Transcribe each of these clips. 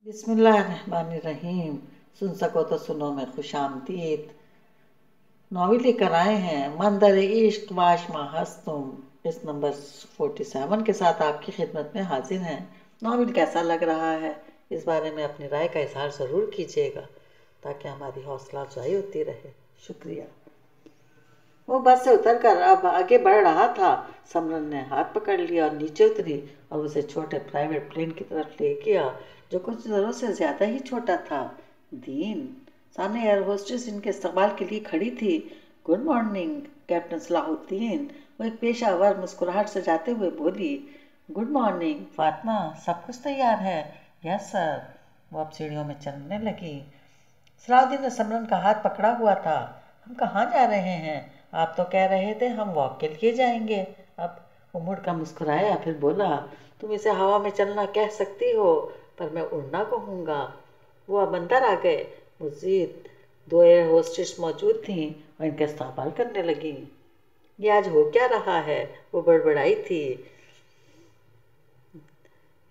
बिस्मिल्लाहिर्रहमानिर्रहीम। सुन सको तो सुनो में खुश आमदीद। नॉवेल लेकर आए हैं मंदर इश्क वाशमा हस्तुम। इस नंबर 47 के साथ आपकी खिदमत में हाजिर हैं। नॉवेल कैसा लग रहा है इस बारे में अपनी राय का इजहार ज़रूर कीजिएगा ताकि हमारी हौसला अफजाई होती रहे। शुक्रिया। वो बस से उतरकर अब आगे बढ़ रहा था। समरन ने हाथ पकड़ लिया और नीचे उतरी और उसे छोटे प्राइवेट प्लेन की तरफ ले गया जो कुछ ज़रूरत से ज़्यादा ही छोटा था। दीन सामने एयर होस्टेस इनके इस्तकबाल के लिए खड़ी थी। गुड मॉर्निंग कैप्टन सलाहुद्दीन, वो एक पेशावर मुस्कुराहट से जाते हुए बोली। गुड मॉर्निंग फातिमा, सब कुछ तैयार है? Yes sir. वो अब सीढ़ियों में चलने लगी। सलाहुद्दीन ने समरन का हाथ पकड़ा हुआ था। हम कहाँ जा रहे हैं? आप तो कह रहे थे हम वॉक के लिए जाएंगे। अब वो मुड़ कर मुस्कुराया, फिर बोला, तुम इसे हवा में चलना कह सकती हो पर मैं उड़ना कहूँगा। वो अब अंदर आ गए। मज़ीद 2 एयर होस्टेस मौजूद थीं और इनका इस्तकबाल करने लगी। ये आज हो क्या रहा है? वो बड़बड़ाई थी।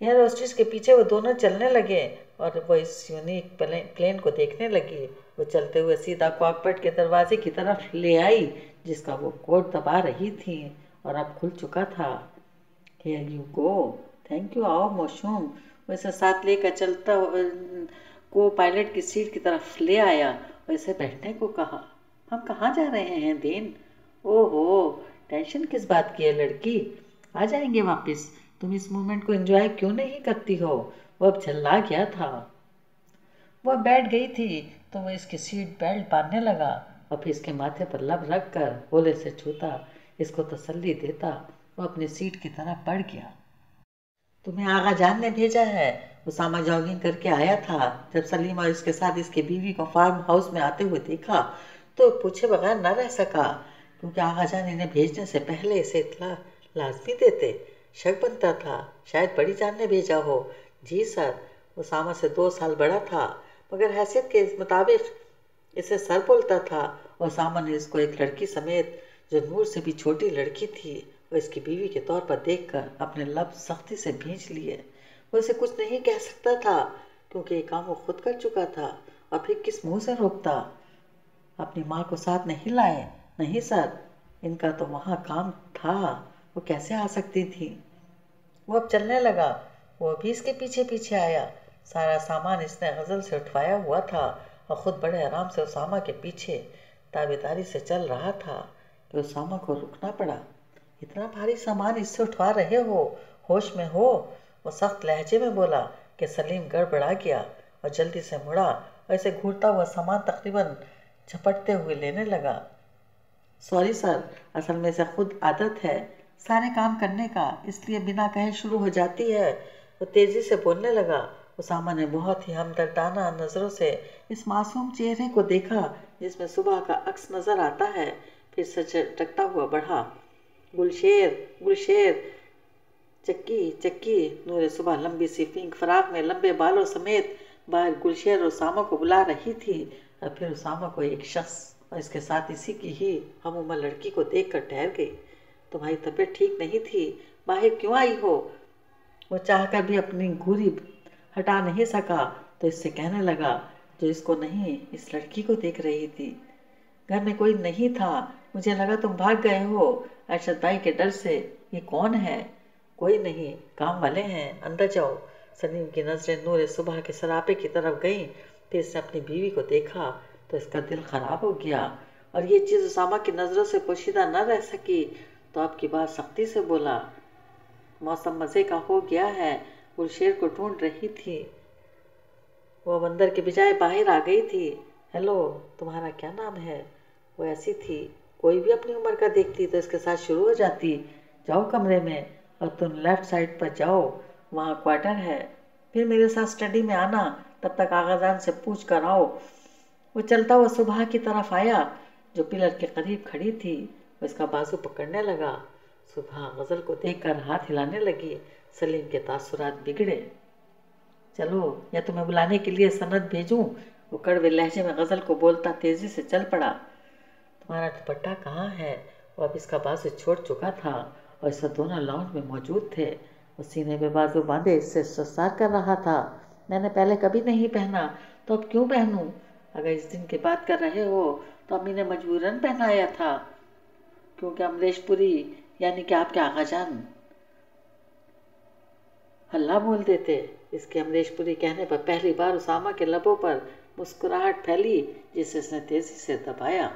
एयर होस्टेस के पीछे वो दोनों चलने लगे और वो इस यूनिक प्लेन को देखने लगी। वो चलते हुए सीधा कॉकपिट के दरवाजे की तरफ ले आई जिसका वो कोड दबा रही थी और अब खुल चुका था। Here you go. Thank you. आओ मौसूम। वैसे साथ लेकर चलता को पायलट की सीट की तरफ ले आया और इसे बैठने को कहा। हम कहाँ जा रहे हैं दीन? ओहो, टेंशन किस बात की है लड़की, आ जाएंगे वापस। तुम इस मोमेंट को एंजॉय क्यों नहीं करती हो? वो अब चिल्ला गया था। वह बैठ गई थी तो वो इसकी सीट बेल्ट बांधने लगा और फिर इसके माथे पर लब रख कर होले से छूता, इसको तसल्ली देता। वो अपनी सीट की तरफ बढ़ गया। तुम्हें आगा जान ने भेजा है। उसामा जॉगिंग करके आया था। जब सलीम और इसके साथ इसकी बीवी को फार्म हाउस में आते हुए देखा तो पूछे बगैर न रह सका, क्योंकि आगा जान इन्हें भेजने से पहले इसे इतला लाजमी देते। शक बनता था शायद बड़ी जान ने भेजा हो। जी सर। उसामा से 2 साल बड़ा था मगर हैसियत के मुताबिक इसे सर बोलता था। उसामा ने इसको एक लड़की समेत जो नूर से भी छोटी लड़की थी वो इसकी बीवी के तौर पर देखकर अपने लब सख्ती से भींच लिए। वो इसे कुछ नहीं कह सकता था क्योंकि ये काम वो खुद कर चुका था और फिर किस मुंह से रोकता। अपनी माँ को साथ नहीं लाए? नहीं सर, इनका तो वहाँ काम था, वो कैसे आ सकती थी? वो अब चलने लगा। वो भी इसके पीछे पीछे आया। सारा सामान इसने गज़ल से उठवाया हुआ था और ख़ुद बड़े आराम से उसामा के पीछे ताबेदारी से चल रहा था कि उसामा को रुकना पड़ा। इतना भारी सामान इससे उठवा रहे हो, होश में हो? वो सख्त लहजे में बोला कि सलीम गड़बड़ा गया और जल्दी से मुड़ा और इसे घूरता हुआ सामान तकरीबन झपटते हुए लेने लगा। सॉरी सर, असल में इसे खुद आदत है सारे काम करने का, इसलिए बिना कहे शुरू हो जाती है। वो तेज़ी से बोलने लगा। उसामा ने बहुत ही हमदर्दाना नज़रों से इस मासूम चेहरे को देखा जिसमें सुबह का अक्स नज़र आता है, फिर से झटकता हुआ बढ़ा। गुलशेर, गुलशेर। चक्की, चक्की। नूरे सुबह लंबी सी पिंक फ्राक में लंबे बालों समेत बाहर गुलशेर उसामा को बुला रही थी और फिर उसामा को एक शख्स और इसके साथ इसी की ही हम उम्र लड़की को देखकर ठहर गई। तुम्हारी तबीयत ठीक नहीं थी, बाहर क्यों आई हो? वो चाहकर भी अपनी घूरी हटा नहीं सका तो इससे कहने लगा जो इसको नहीं इस लड़की को देख रही थी। घर में कोई नहीं था, मुझे लगा तुम भाग गए हो अरशद भाई के डर से। ये कौन है? कोई नहीं, काम वाले हैं, अंदर जाओ। सलीम की नज़रें नूर सुबह के सरापे की तरफ गईं। फिर इसने अपनी बीवी को देखा तो इसका दिल खराब हो गया और ये चीज़ उसामा की नज़रों से पोशीदा न रह सकी तो आपकी बात सख्ती से बोला। मौसम मज़े का हो गया है। गुलशेर को ढूंढ रही थी। वो अंदर के बजाय बाहर आ गई थी। हेलो, तुम्हारा क्या नाम है? वो ऐसी थी, कोई भी अपनी उम्र का देखती तो इसके साथ शुरू हो जाती। जाओ कमरे में और तुम लेफ्ट साइड पर जाओ, वहाँ क्वार्टर है। फिर मेरे साथ स्टडी में आना, तब तक आगाजान से पूछ कर आओ। वो चलता हुआ सुबह की तरफ आया जो पिलर के करीब खड़ी थी। वो इसका बाजू पकड़ने लगा। सुबह गज़ल को देखकर हाथ हिलाने लगी। सलीम के तासुरात बिगड़े। चलो, या तुम्हें बुलाने के लिए सनद भेजूं? वो कड़वे लहजे में गज़ल को बोलता तेज़ी से चल पड़ा। तुम्हारा दुपट्टा कहाँ है? वो अब इसका बाजू छोड़ चुका था और इस दोनों लाउंज में मौजूद थे। वो सीने पे बाजू बांधे इससे ससार कर रहा था। میں نے پہلے کبھی نہیں پہنا تو اب کیوں پہنوں؟ اگر اس دن کی بات کر رہے ہو تو امی نے مجبوراً پہنایا تھا، کیونکہ امریش پوری یعنی کہ آپ کے آقا جان اللہ بولتے تھے۔ اس کے امریش پوری کہنے پر پہلی بار اسامہ کے لبوں پر مسکراہٹ پھیلی جسے اس نے تیزی سے دبایا۔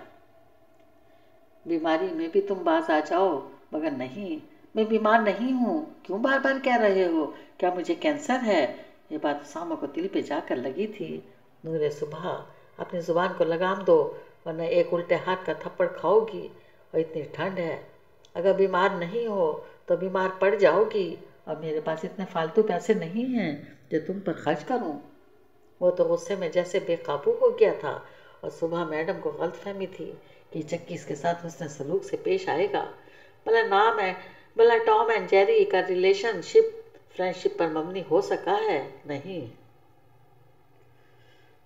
بیماری میں بھی تم باز آ جاؤ، مگر نہیں، میں بیمار نہیں ہوں، کیوں بار بار کہہ رہے ہو؟ کیا مجھے کینسر ہے؟ یہ بات اسامہ کو دل پہ جا کر لگی تھی۔ نور صبح، اپنی زبان کو لگام دو ورنہ ایک الٹے ہاتھ کا تھپڑ کھاؤ گی، اور اتنی ٹھنڈ ہے، اگر بیمار نہیں ہو تو بیمار پڑ جاؤ گی، اور میرے پاس اتنے فالتو پیسے نہیں ہیں جو تم پر خرچ کروں۔ وہ تو غصے میں جیسے بے قابو ہو گیا تھا، اور صبح میڈم کو غلط فہمی تھی کہ چکی اس کے ساتھ حسن سلوک سے پیش آئے گا۔ بلا ٹام اینڈ جیری کا ریلیشن شپ فرینڈ شپ پر مبنی ہو سکا ہے؟ نہیں۔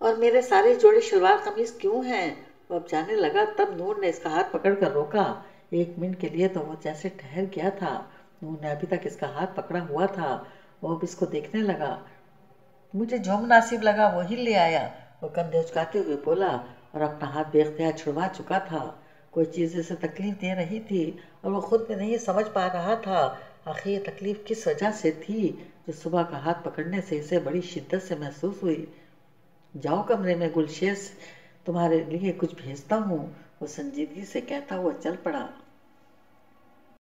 اور میرے سارے جوڑے شلوار قمیض کیوں ہیں؟ وہ اب جانے لگا، تب نور نے اس کا ہاتھ پکڑ کر روکا۔ ایک منٹ کے لیے تو وہ جیسے ٹھہر گیا تھا۔ نور نے ابھی تک اس کا ہاتھ پکڑا ہوا تھا، وہ اب اس کو دیکھنے لگا۔ مجھے جو مناسب لگا وہی لے آیا، وہ کندھے اچکاتے ہوئے بولا، اور اپنا ہاتھ بے اختیار چھڑوا چکا تھا۔ کوئی چیز اسے تکلیف دے رہی تھی اور وہ خود بھی نہیں سمجھ پا رہا تھا آخر یہ تکلیف کس وجہ سے تھی جو صبح کا ہاتھ پکڑنے سے اسے بڑی شدت سے محسوس ہوئی۔ جاؤ کمرے میں، گلشیس تمہارے لیے کچھ بھیجتا ہوں، وہ سنجیدگی سے کہتا ہوا چل پڑا۔